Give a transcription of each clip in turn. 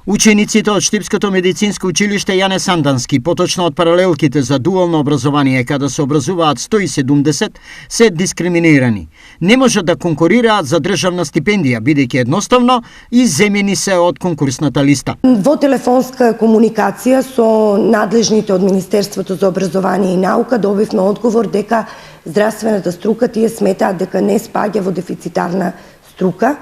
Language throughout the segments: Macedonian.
Учениците од Штипското медицинско училиште Јане Сандански, поточно од паралелките за дуално образование, каде се образуваат 170, се дискриминирани. Не можат да конкурираат за државна стипендија, бидејќи едноставно изземени се од конкурсната листа. Во телефонска комуникација со надлежните од Министерството за образование и наука добивме одговор дека здравствената струка тие сметаат дека не спаѓа во дефицитарна струка,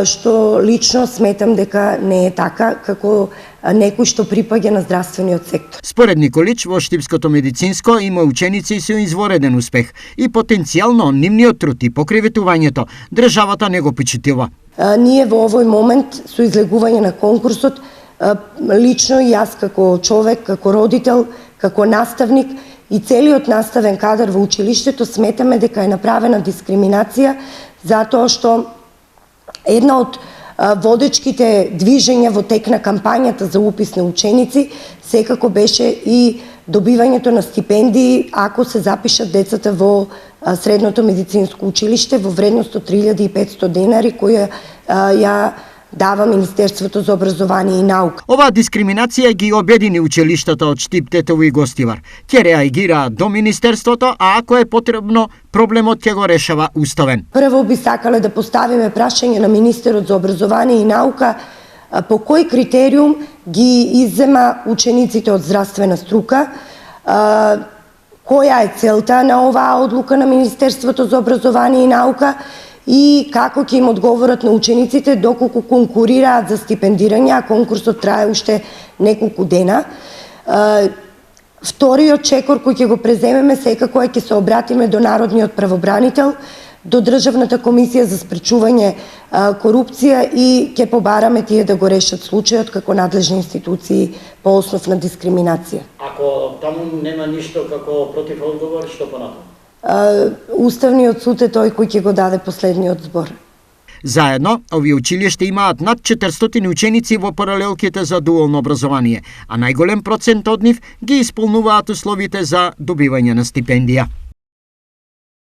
што лично сметам дека не е така, како некој што припаѓа на здравствениот сектор. Според Николич, во Штипското медицинско има ученици со извореден успех и потенцијално нивниот труд и покриветувањето државата не го почитува. Ние во овој момент со излегување на конкурсот, лично и јас како човек, како родител, како наставник и целиот наставен кадар во училиштето сметаме дека е направена дискриминација затоа што една од водечките движења во тек на кампањата за упис на ученици секако беше и добивањето на стипендии ако се запишат децата во средното медицинско училиште во вредност од 3500 денари која ја дава Министерството за образование и наука. Оваа дискриминација ги обедини училиштата од Штип, Тетово и Гостивар. Ќе реагираат до Министерството, а ако е потребно, проблемот ќе го решава уставен. Прво би сакале да поставиме прашање на Министерот за образование и наука по кој критериум ги иззема учениците од здравствена струка, која е целта на оваа одлука на Министерството за образование и наука и како ќе им одговорат на учениците доколку конкурираат за стипендирање, а конкурсот трае уште неколку дена. Вториот чекор кој ќе го преземеме секако е ќе се обратиме до Народниот правобранител, до Државната комисија за спречување корупција и ќе побараме тие да го решат случајот како надлежни институции по основ на дискриминација. Ако таму нема ништо како против одговор, што понатаму? Уставниот суд е тој кој ќе го даде последниот збор. Заедно, овие училишта имаат над 400 ученици во паралелките за дуално образование, а најголем процент од нив ги исполнуваат условите за добивање на стипендија.